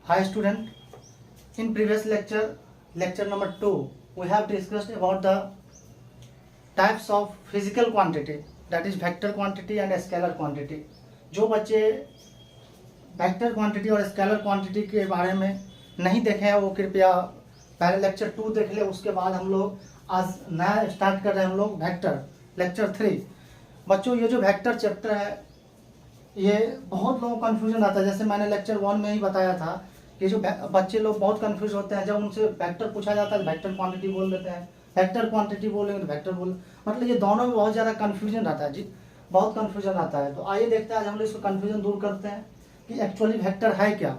Hi student, in previous lecture, lecture number 2, we have discussed about the types of physical quantity, that is vector quantity and scalar quantity. जो बच्चे vector quantity और scalar quantity के बारे में नहीं देखे हैं वो कृपया पहले लेक्चर 2 देख ले, उसके बाद हम लोग आज नया स्टार्ट कर रहे हैं हम लोग वेक्टर लेक्चर 3। बच्चों ये जो वेक्टर चैप्टर है ये बहुत लोगों को कन्फ्यूजन आता है। जैसे मैंने लेक्चर 1 में ही बताया था कि जो बच्चे लोग बहुत कंफ्यूज होते हैं, जब उनसे वेक्टर पूछा जाता है वेक्टर क्वांटिटी बोल देते हैं, वेक्टर क्वांटिटी बोलेंगे तो वेक्टर बोल, मतलब ये दोनों में बहुत ज़्यादा कन्फ्यूजन रहता है जी, बहुत कन्फ्यूजन आता है। तो आइए देखते हैं आज हम लोग इसको कन्फ्यूजन दूर करते हैं कि एक्चुअली वेक्टर है क्या,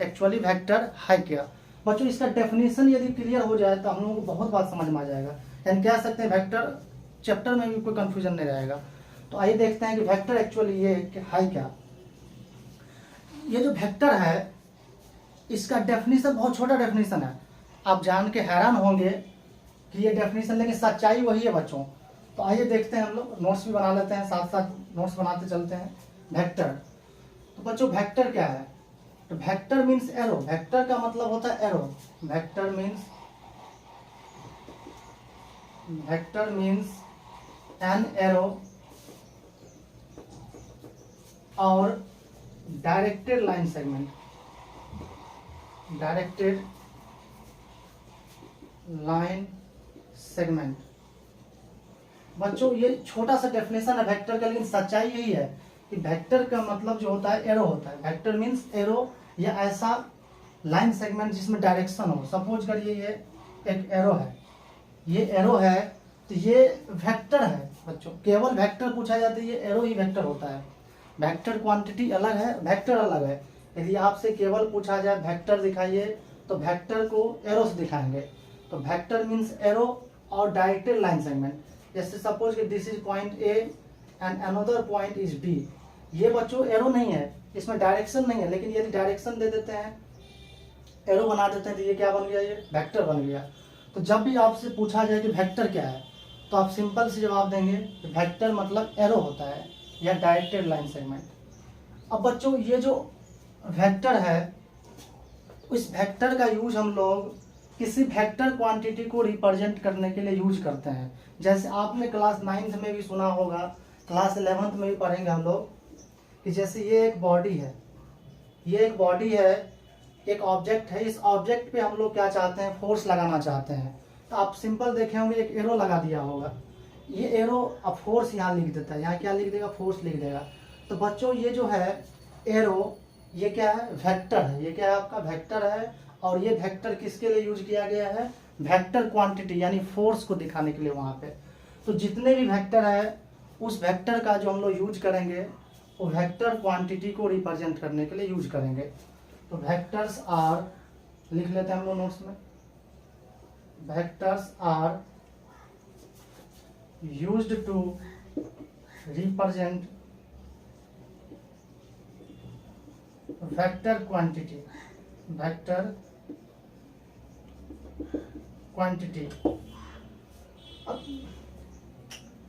एक्चुअली वेक्टर है क्या। बच्चों इसका डेफिनेशन यदि क्लियर हो जाए तो हम लोगों को बहुत बात समझ में आ जाएगा, यानी कह सकते हैं वेक्टर चैप्टर में भी कोई कन्फ्यूजन नहीं रहेगा। तो आइए देखते हैं कि वेक्टर एक्चुअली ये है क्या। ये जो वेक्टर है इसका डेफिनेशन बहुत छोटा डेफिनेशन है, आप जान के हैरान होंगे कि ये डेफिनेशन, लेकिन सच्चाई वही है बच्चों। तो आइए देखते हैं, हम लोग नोट्स भी बना लेते हैं, साथ साथ नोट्स बनाते चलते हैं। वेक्टर, तो बच्चों वेक्टर क्या है? तो वेक्टर मीन्स एरो, वेक्टर का मतलब होता है arrow. Vector means an arrow और directed line segment, directed line segment. बच्चों ये छोटा सा डेफिनेशन है वेक्टर का, लेकिन सच्चाई यही है कि वेक्टर का मतलब जो होता है एरो होता है। वेक्टर मीन्स एरो या ऐसा लाइन सेगमेंट जिसमें डायरेक्शन हो। सपोज करिए ये एक एरो है, ये एरो है तो ये वेक्टर है बच्चों। केवल वेक्टर पूछा जाता है, ये एरो ही वेक्टर होता है। वेक्टर क्वांटिटी अलग है, वेक्टर अलग है। यदि आपसे केवल पूछा जाए वेक्टर दिखाइए तो वेक्टर को एरो से दिखाएंगे। तो वेक्टर मीन्स एरो और डायरेक्टेड लाइन सेगमेंट। जैसे सपोज कि this is point A and another point is B. ये बच्चों एरो नहीं है, इसमें डायरेक्शन नहीं है, लेकिन यदि डायरेक्शन दे देते हैं, एरो बना देते हैं, तो ये क्या बन गया? ये वेक्टर बन गया। तो जब भी आपसे पूछा जाए कि वेक्टर क्या है तो आप सिंपल से जवाब देंगे वेक्टर मतलब एरो होता है या डायरेक्टेड लाइन सेगमेंट। अब बच्चों ये जो वेक्टर है उस वेक्टर का यूज हम लोग किसी वेक्टर क्वांटिटी को रिप्रेजेंट करने के लिए यूज करते हैं। जैसे आपने क्लास 9th में भी सुना होगा, क्लास 11th में भी पढ़ेंगे हम लोग कि जैसे ये एक बॉडी है, ये एक बॉडी है, एक ऑब्जेक्ट है। इस ऑब्जेक्ट पे हम लोग क्या चाहते हैं? फोर्स लगाना चाहते हैं। तो आप सिंपल देखे होंगे एक एरो लगा दिया होगा, ये एरो अब फोर्स यहाँ लिख देता है, यहाँ क्या लिख देगा? फोर्स लिख देगा। तो बच्चों ये जो है एरो, ये क्या है? वेक्टर है। ये क्या है? आपका वेक्टर है। और ये वेक्टर किसके लिए यूज किया गया है? वेक्टर क्वांटिटी यानी फोर्स को दिखाने के लिए वहाँ पे। तो जितने भी वेक्टर है उस वेक्टर का जो हम लोग यूज करेंगे वो वेक्टर क्वांटिटी को रिप्रेजेंट करने के लिए यूज करेंगे। तो वेक्टर्स आर, लिख लेते हैं हम लोग नोट्स में, vectors are used to represent vector quantity, vector quantity.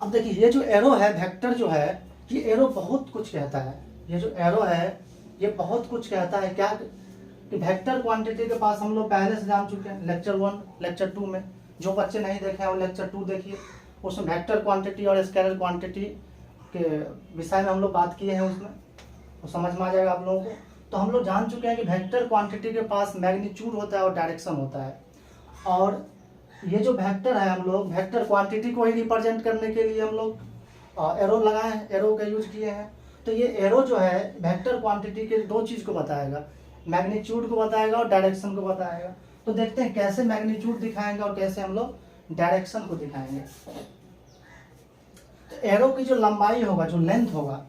अब देखिए ये जो एरो है, वेक्टर जो है, ये एरो बहुत कुछ कहता है। ये जो एरो है ये बहुत कुछ कहता है। क्या कि वेक्टर क्वांटिटी के पास हम लोग पहले से जान चुके हैं लेक्चर 1 लेक्चर 2 में। जो बच्चे नहीं देखे हैं वो लेक्चर 2 देखिए, उसमें वेक्टर क्वांटिटी और स्केलर क्वांटिटी के विषय में हम लोग बात किए हैं, उसमें वो समझ में आ जाएगा आप लोगों को। तो हम लोग जान चुके हैं कि वेक्टर क्वांटिटी के पास मैग्नीट्यूड होता है और डायरेक्शन होता है। और ये जो वेक्टर है हम लोग वेक्टर क्वांटिटी को ही रिप्रेजेंट करने के लिए हम लोग एरो लगाए हैं, एरो का यूज किए हैं। तो ये एरो जो है वेक्टर क्वांटिटी के दो चीज़ को बताएगा, मैग्नीट्यूड को बताएगा और डायरेक्शन को बताएगा। तो देखते हैं कैसे मैग्नीट्यूड दिखाएंगे और कैसे हम लोग डायरेक्शन को दिखाएंगे। तो एरो की जो लंबाई होगा, जो लेंथ होगा,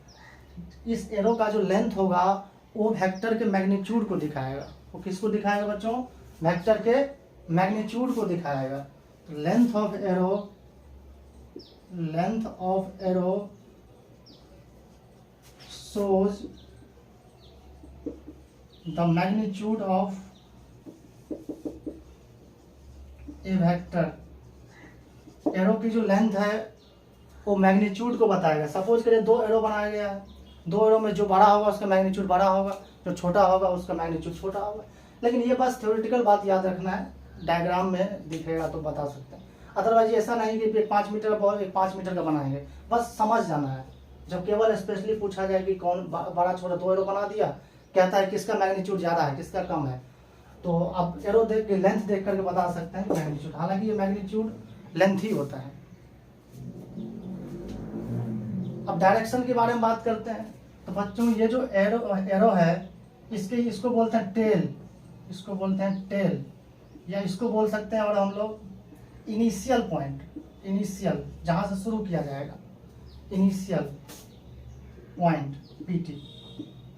इस एरो का जो लेंथ होगा वो वेक्टर के मैग्नीट्यूड को दिखाएगा। वो किसको दिखाएगा बच्चों? वेक्टर के मैग्नीट्यूड को दिखाएगा। तो length of arrow shows the magnitude of a vector। Arrow की जो लेंथ है वो मैग्नीट्यूड को बताएगा। सपोज करिए दो एरो बनाया गया है, दो एरो में जो बड़ा होगा उसका मैग्नीट्यूड बड़ा होगा, जो छोटा होगा उसका मैग्नीट्यूड छोटा होगा। लेकिन ये बस थ्योरेटिकल बात याद रखना है, डायग्राम में दिखेगा तो बता सकते हैं। अदरवाइज ऐसा नहीं कि एक 5 मीटर बॉल एक 5 मीटर का बनाएंगे, बस समझ जाना है। जब केवल स्पेशली पूछा जाए कि कौन बड़ा छोटा, 2 एरो बना दिया, कहता है किसका मैग्नीट्यूड ज़्यादा है किसका कम है, तो अब एरो देख के लेंथ देख करके बता सकते हैं मैग्नीट्यूड, हालांकि ये मैग्नीट्यूड लेंथ ही होता है। अब डायरेक्शन के बारे में बात करते हैं, तो बच्चों ये जो एरो है इसको बोलते हैं टेल, इसको बोलते हैं टेल, या इसको बोल सकते हैं और हम लोग इनिशियल पॉइंट, इनिशियल जहां से शुरू किया जाएगा, इनिशियल पॉइंट पीटी,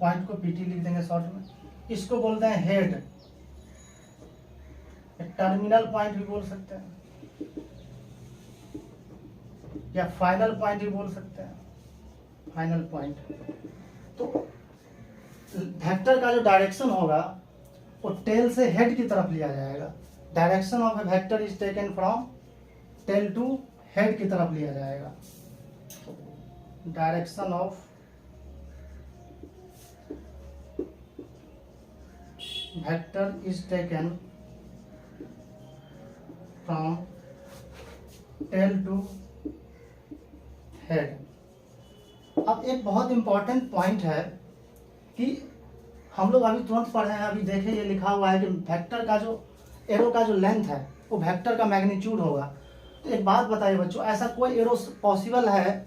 पॉइंट को पीटी लिख देंगे शॉर्ट में। इसको बोलते हैं हेड, टर्मिनल पॉइंट भी बोल सकते हैं या फाइनल पॉइंट भी बोल सकते हैं, फाइनल पॉइंट। तो वेक्टर का जो डायरेक्शन होगा वो टेल से हेड की तरफ लिया जाएगा। Direction of a vector is taken from tail to head की तरफ लिया जाएगा। Direction of vector is taken from tail to head. अब एक बहुत इंपॉर्टेंट पॉइंट है कि हम लोग अभी तुरंत पढ़े हैं, अभी देखें ये लिखा हुआ है कि वेक्टर का जो एरो का जो लेंथ है वो वेक्टर का मैग्नीट्यूड होगा। तो एक बात बताइए बच्चों, ऐसा कोई एरो पॉसिबल है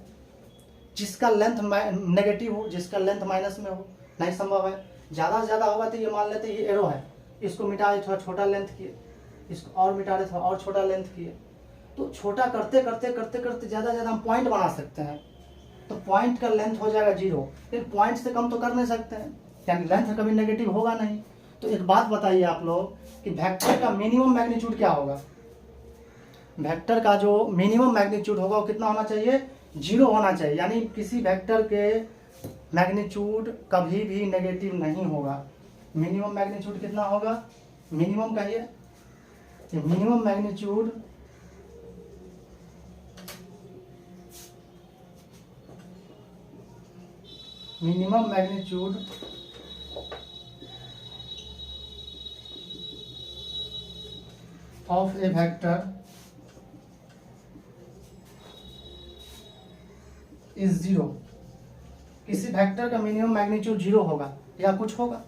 जिसका लेंथ नेगेटिव हो, जिसका लेंथ माइनस में हो? नहीं संभव है। ज़्यादा से ज़्यादा होगा तो ये मान लेते ये एरो है, इसको मिटा दे थोड़ा छोटा लेंथ किए, इसको और मिटा दे थोड़ा और छोटा लेंथ किए, तो छोटा करते करते करते करते ज़्यादा ज़्यादा हम पॉइंट बना सकते हैं। तो पॉइंट का लेंथ हो जाएगा 0, लेकिन पॉइंट से कम तो कर नहीं सकते हैं, यानी लेंथ कभी नेगेटिव होगा नहीं। तो एक बात बताइए आप लोग कि वेक्टर का मिनिमम मैग्नीट्यूड क्या होगा? वेक्टर का जो मिनिमम मैग्नीट्यूड होगा वो कितना होना चाहिए? 0 होना चाहिए, यानी किसी वेक्टर के मैग्नीट्यूड कभी भी नेगेटिव नहीं होगा। मिनिमम मैग्नीट्यूड कितना होगा? मिनिमम कहिए, minimum magnitude of a vector is 0। किसी वेक्टर का मिनिमम मैग्नीट्यूड 0 होगा या कुछ होगा,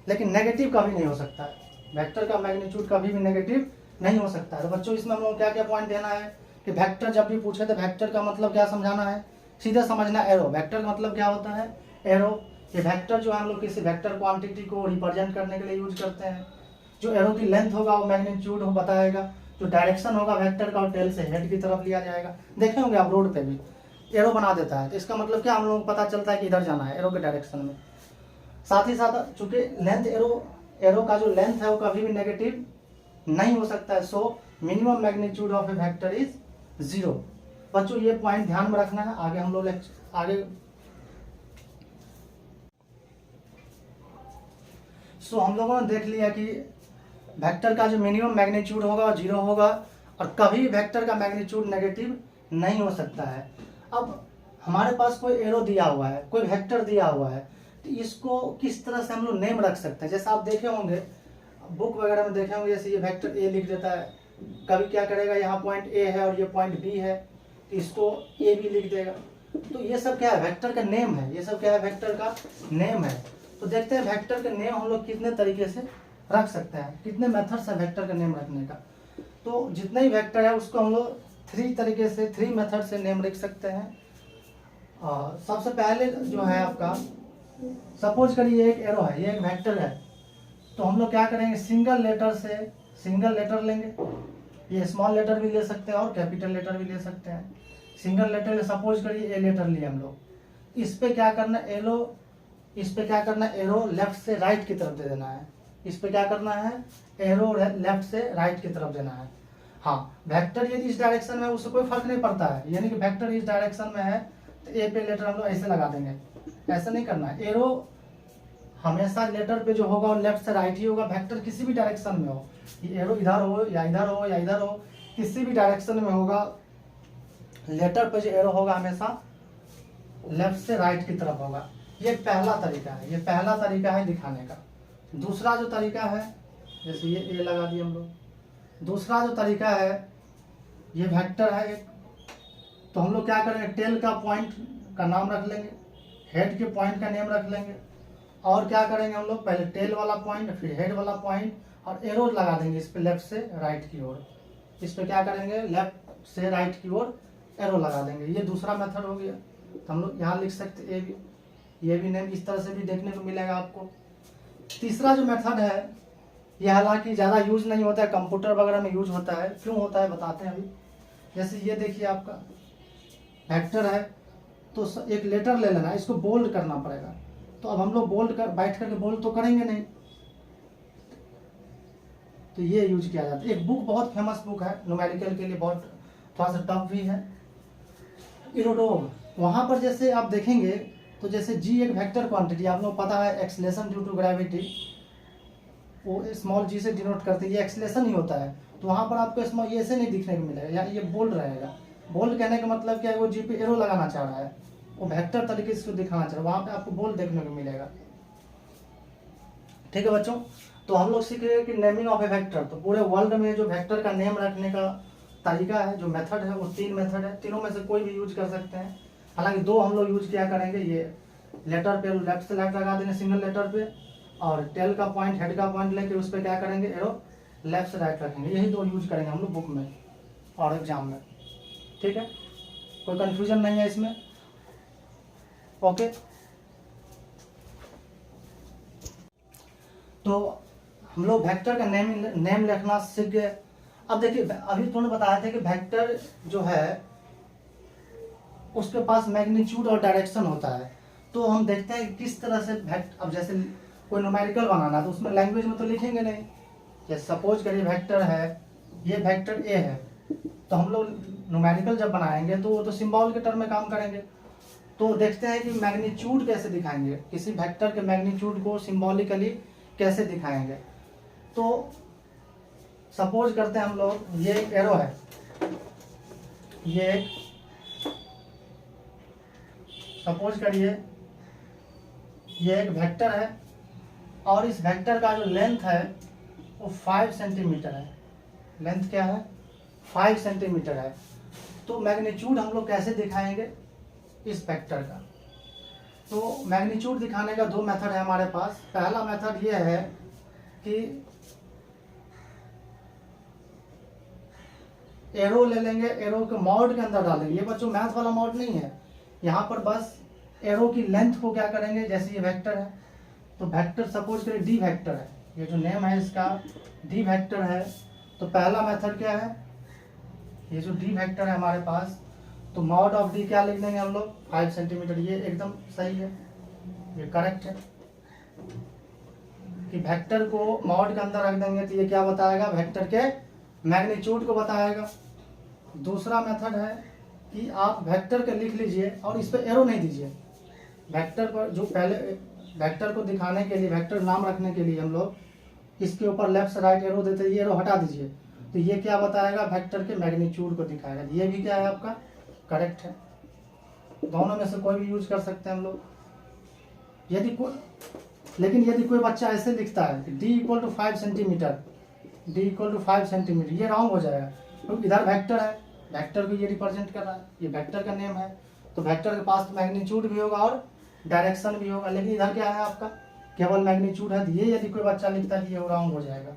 लेकिन नेगेटिव कभी नहीं हो सकता है। वेक्टर का मैग्नीट्यूड कभी भी नेगेटिव नहीं हो सकता है। तो बच्चों इसमें हम लोग क्या क्या पॉइंट देना है कि वेक्टर जब भी पूछे तो वेक्टर का मतलब क्या समझाना है, सीधा समझना। एरो, वेक्टर का मतलब क्या होता है? एरो। ये वेक्टर जो है हम लोग किसी वेक्टर क्वांटिटी को रिप्रेजेंट करने के लिए यूज करते हैं। जो एरो की लेंथ होगा वो मैग्नीट्यूड हो बताएगा, जो डायरेक्शन होगा वेक्टर का, और टेल से हेड की तरफ लिया जाएगा। देखे होंगे आप रोड पे भी एरो बना देता है, तो इसका मतलब क्या, हम लोगों को पता चलता है कि इधर जाना है एरो के डायरेक्शन में। साथ ही साथ चूंकि लेंथ एरो का जो लेंथ है वो कभी भी नेगेटिव नहीं हो सकता है। So minimum magnitude of a vector is 0। बच्चों ये पॉइंट ध्यान में रखना है। आगे हम लोग आगे हम लोगों ने देख लिया कि वेक्टर का जो मिनिमम मैग्नीट्यूड होगा वो 0 होगा, और कभी वेक्टर का मैग्नीट्यूड नेगेटिव नहीं हो सकता है। अब हमारे पास कोई एरो दिया हुआ है, कोई वेक्टर दिया हुआ है, तो इसको किस तरह से हम लोग नेम रख सकते हैं? जैसे आप देखे होंगे बुक वगैरह में देखे होंगे, जैसे ये वेक्टर ए लिख देता है, कभी क्या करेगा, यहाँ पॉइंट ए है और ये पॉइंट बी है, तो इसको ए बी लिख देगा। तो ये सब क्या है? वेक्टर का नेम है। ये सब क्या है? वेक्टर का नेम है। तो देखते हैं वेक्टर का नेम हम लोग कितने तरीके से रख सकते हैं, कितने मेथड्स है वेक्टर का नेम रखने का। तो जितने ही वेक्टर है उसको हम लोग 3 तरीके से, 3 मेथड से नेम लिख सकते हैं। और सबसे पहले जो है आपका, सपोज करिए एक एरो है, ये एक वेक्टर है, तो हम लोग क्या करेंगे, सिंगल लेटर लेंगे। ये स्मॉल लेटर भी ले सकते हैं और कैपिटल लेटर भी ले सकते हैं। सिंगल लेटर सपोज करिए ए लेटर लिए हम लोग, इस पे क्या करना है, एरो लेफ्ट से राइट की तरफ दे देना है। इस पे क्या करना है, एरो लेफ्ट से राइट की तरफ देना है। हाँ, वेक्टर यदि इस डायरेक्शन में है उससे कोई फर्क नहीं पड़ता है, यानी कि वेक्टर इस डायरेक्शन में है तो ए पे लेटर हम लोग ऐसे लगा देंगे, ऐसा नहीं करना है। एरो हमेशा लेटर पे जो होगा वो लेफ्ट से राइट ही होगा, वेक्टर किसी भी डायरेक्शन में हो, ये एरो इधर हो या इधर हो या इधर हो, किसी भी डायरेक्शन में होगा, लेटर पे जो एरो होगा हमेशा लेफ्ट से राइट की तरफ होगा। ये पहला तरीका है, ये पहला तरीका है दिखाने का। दूसरा जो तरीका है, जैसे ये ए लगा दिए हम लोग, दूसरा जो तरीका है, ये वेक्टर है एक, तो हम लोग क्या करेंगे, टेल का पॉइंट का नाम रख लेंगे, हेड के पॉइंट का नेम रख लेंगे, और क्या करेंगे हम लोग, पहले टेल वाला पॉइंट, फिर हेड वाला पॉइंट, और एरो लगा देंगे इस पे लेफ्ट से राइट की ओर। इस पे क्या करेंगे, लेफ्ट से राइट की ओर एरो लगा देंगे। ये दूसरा मेथड हो गया। तो हम लोग यहाँ लिख सकते ए भी, ये भी नेम इस तरह से भी देखने को मिलेगा आपको। तीसरा जो मेथड है, ये हालांकि ज़्यादा यूज नहीं होता है, कंप्यूटर वगैरह में यूज होता है। क्यों होता है बताते हैं अभी। जैसे ये देखिए आपका वेक्टर है, तो एक लेटर ले लेना, इसको बोल्ड करना पड़ेगा। तो अब हम लोग बोल्ड कर बैठ करके बोल्ड तो करेंगे नहीं, तो ये यूज किया जाता है। एक बुक बहुत फेमस बुक है न्यूमेरिकल के लिए, बहुत थोड़ा सा टफ भी है, इरोडोम। वहाँ पर जैसे आप देखेंगे तो जैसे जी एक वेक्टर क्वांटिटी, आप लोग पता है एक्सलेशन ड्यू टू ग्रेविटी, वो स्मॉल जी से डिनोट करते हैं, ये एक्सलेशन ही होता है। तो वहाँ पर आपको स्मॉल ये ऐसे नहीं दिखने को मिलेगा, या ये बोल्ड रहेगा। बोल्ड कहने का मतलब क्या है, वो जी पे एरो लगाना चाह रहा है, वो वेक्टर तरीके से दिखाना चाह रहा है, वहाँ पे आपको बोल्ड देखने को मिलेगा। ठीक है बच्चों, तो हम लोग सीख रहे हैं कि नेमिंग ऑफ ए वेक्टर। तो पूरे वर्ल्ड में जो वेक्टर का नेम रखने का तरीका है, जो मेथड है, वो 3 मेथड है। तीनों में से कोई भी यूज कर सकते हैं। हालांकि 2 हम लोग यूज किया करेंगे, ये लेटर पे लेफ्ट से लेफ्ट लगा देंगे सिंगल लेटर पे, और टेल का पॉइंट हेड का पॉइंट लेके उस पर क्या करेंगे, एरो लेफ्ट से राइट रखेंगे। यही 2 यूज करेंगे हम लोग बुक में और एग्जाम में। ठीक है, कोई कंफ्यूजन नहीं है इसमें। ओके, तो हम लोग वेक्टर का नेम लिखना सीख गए। अब देखिए, अभी तुमने बताया था कि वेक्टर जो है उसके पास मैग्नीट्यूड और डायरेक्शन होता है। तो हम देखते हैं कि किस तरह से अब जैसे कोई न्यूमेरिकल बनाना है तो उसमें लैंग्वेज में तो लिखेंगे नहीं। जैसे सपोज करिए वेक्टर है, ये वेक्टर ए है, तो हम लोग न्यूमेरिकल जब बनाएंगे तो वो तो सिंबल के टर्म में काम करेंगे। तो देखते हैं कि मैग्नीट्यूड कैसे दिखाएंगे, किसी वेक्टर के मैग्नीट्यूड को सिंबॉलिकली कैसे दिखाएंगे। तो सपोज करते हैं हम लोग, ये एक एरो है, ये सपोज करिए ये एक वेक्टर है, और इस वेक्टर का जो लेंथ है वो 5 सेंटीमीटर है। लेंथ क्या है, 5 सेंटीमीटर है। तो मैग्नीट्यूड हम लोग कैसे दिखाएंगे इस वेक्टर का। तो मैग्नीट्यूड दिखाने का 2 मेथड है हमारे पास। पहला मेथड ये है कि एरो ले लेंगे, एरो के मॉड के अंदर डालेंगे। ये बच्चों मैथ वाला मॉड नहीं है, यहाँ पर बस एरो की लेंथ को क्या करेंगे, जैसे ये वेक्टर है, तो वेक्टर सपोज करें डी वेक्टर है, ये जो नेम है इसका डी वेक्टर है। तो पहला मेथड क्या है, ये जो डी वेक्टर है हमारे पास, तो मॉड ऑफ डी क्या लिख देंगे हम लोग, 5 सेंटीमीटर। ये एकदम सही है, ये करेक्ट है कि वेक्टर को मॉड के अंदर रख देंगे तो ये क्या बताएगा, वेक्टर के मैग्नीट्यूड को बताएगा। दूसरा मेथड है कि आप वेक्टर के लिख लीजिए और इस पर एरो नहीं दीजिए। वेक्टर पर जो पहले वेक्टर को दिखाने के लिए, वेक्टर नाम रखने के लिए हम लोग इसके ऊपर लेफ्ट से राइट एरो देते हैं, ये एरो हटा दीजिए, तो ये क्या बताएगा, वेक्टर के मैग्नीट्यूड को दिखाएगा। ये भी क्या है आपका करेक्ट है। दोनों में से कोई भी यूज कर सकते हैं हम लोग। यदि कोई लेकिन यदि कोई बच्चा ऐसे लिखता है कि d = 5 सेंटीमीटर, d = 5 सेंटीमीटर, ये रॉन्ग हो जाएगा, क्योंकि इधर वेक्टर है, वेक्टर को ये रिप्रेजेंट कर रहा है, ये वेक्टर का नेम है, तो वेक्टर के पास मैग्नीट्यूड भी होगा और डायरेक्शन भी होगा। लेकिन इधर क्या है आपका, केवल मैग्नीट्यूड है। ये यदि कोई बच्चा लिखता है ये रॉन्ग हो जाएगा,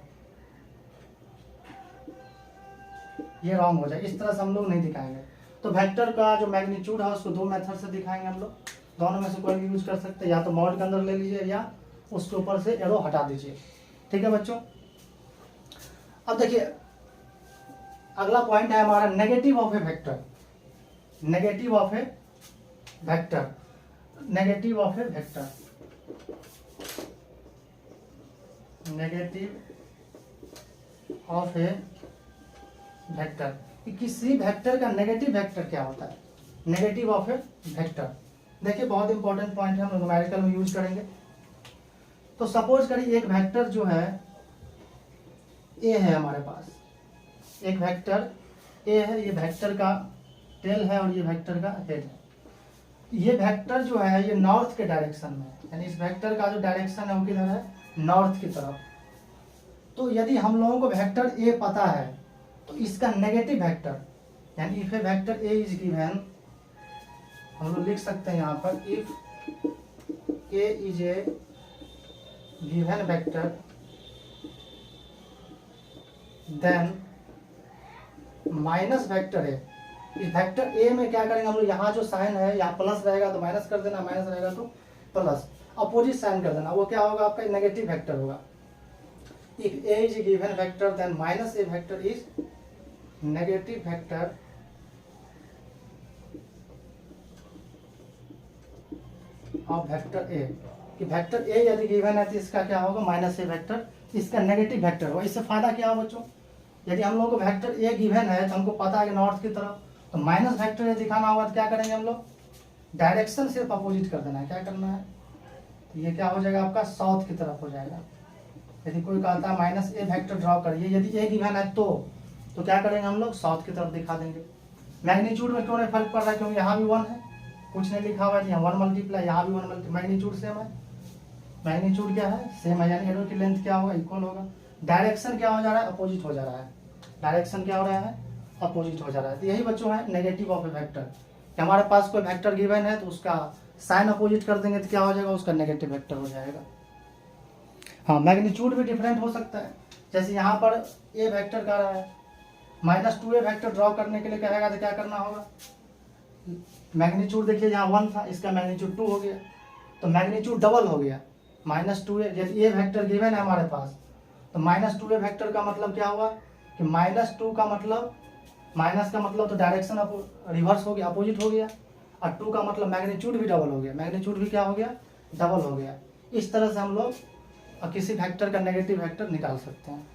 ये रॉन्ग हो जाएगा। इस तरह से हम लोग नहीं दिखाएंगे। तो वेक्टर का जो मैग्नीट्यूड है उसको 2 मेथड से दिखाएंगे हम लोग। दोनों में से कोई भी यूज कर सकते हैं, या तो मॉड के अंदर ले लीजिए या उसके ऊपर से एरो हटा दीजिए। ठीक है बच्चों, अब देखिए अगला पॉइंट है हमारा negative of a vector. Negative of a vector, negative of a vector, negative of a vector. किसी वेक्टर का नेगेटिव वेक्टर क्या होता है, नेगेटिव ऑफ ए वेक्टर। देखिए बहुत इंपॉर्टेंट पॉइंट है, हम न्यूमेरिकल में यूज करेंगे। तो सपोज करिए एक वेक्टर जो है ए है हमारे पास, एक वेक्टर ए है, ये वेक्टर का टेल है और ये वेक्टर का हेड है। ये वेक्टर जो है ये नॉर्थ के डायरेक्शन में है, यानी इस वेक्टर का जो डायरेक्शन है वो किधर है, नॉर्थ की तरफ। तो यदि हम लोगों को वेक्टर ए पता है तो इसका नेगेटिव वेक्टर, यानी if a vector A is given, हम लोग लिख सकते हैं यहाँ पर if A is a given vector then minus vector A. इस वेक्टर ए में क्या करेंगे हम लोग, यहाँ जो साइन है यहाँ प्लस रहेगा तो माइनस कर देना, माइनस रहेगा तो प्लस, अपोजिट साइन कर देना, वो क्या होगा आपका नेगेटिव वेक्टर होगा। If A is given vector then minus A vector is negative vector of vector A. कि वेक्टर ए यदि गिवन है तो इसका क्या होगा माइनस ए वेक्टर, इसका नेगेटिव वेक्टर होगा। इससे फायदा क्या हो बच्चों, यदि हम लोग को वेक्टर ए गिवन है तो हमको पता है कि नॉर्थ की तरफ, तो माइनस वेक्टर ए दिखाना होगा तो क्या करेंगे हम लोग, डायरेक्शन सिर्फ अपोजिट कर देना है। क्या करना है, तो ये क्या हो जाएगा आपका साउथ की तरफ हो जाएगा। यदि कोई कहता है माइनस ए वेक्टर ड्रॉ करिए, यदि ए गिवन है तो क्या करेंगे हम लोग, साउथ की तरफ दिखा देंगे। मैग्नीट्यूड में क्यों नहीं फर्क पड़ रहा है, क्योंकि यहाँ भी 1 है, कुछ नहीं लिखा हुआ है, यहाँ 1 मल्टीप्लाई, यहाँ भी 1 मल्टीप्लाई, मैग्नीट्यूड सेम है। मैग्नीट्यूड क्या है, सेम है, यानी एरो की लेंथ क्या होगा, इक्वल होगा। डायरेक्शन क्या हो जा रहा है, अपोजिट हो जा रहा है। डायरेक्शन क्या हो रहा है, अपोजिट हो जा रहा है। तो यही बच्चों है नेगेटिव ऑफ ए वेक्टर, कि हमारे पास कोई वेक्टर गिवन है तो उसका साइन अपोजिट कर देंगे तो क्या हो जाएगा, उसका नेगेटिव वेक्टर हो जाएगा। हाँ, मैग्नीट्यूड भी डिफरेंट हो सकता है। जैसे यहाँ पर ए वेक्टर का रहा है, -2a वेक्टर ड्रॉ करने के लिए कहेगा तो क्या करना होगा, मैग्नीट्यूड देखिए यहाँ 1 था, इसका मैग्नीट्यूड 2 हो गया, तो मैग्नीट्यूड डबल हो गया। -2a, यदि ए वेक्टर गिवन है हमारे पास तो -2a वेक्टर का मतलब क्या हुआ कि -2 का मतलब, माइनस का मतलब तो डायरेक्शन रिवर्स हो गया, अपोजिट हो गया, और 2 का मतलब मैग्नीट्यूड भी डबल हो गया, मैग्नीट्यूड भी क्या हो गया, डबल हो गया। इस तरह से हम लोग किसी वेक्टर का नेगेटिव वेक्टर निकाल सकते हैं।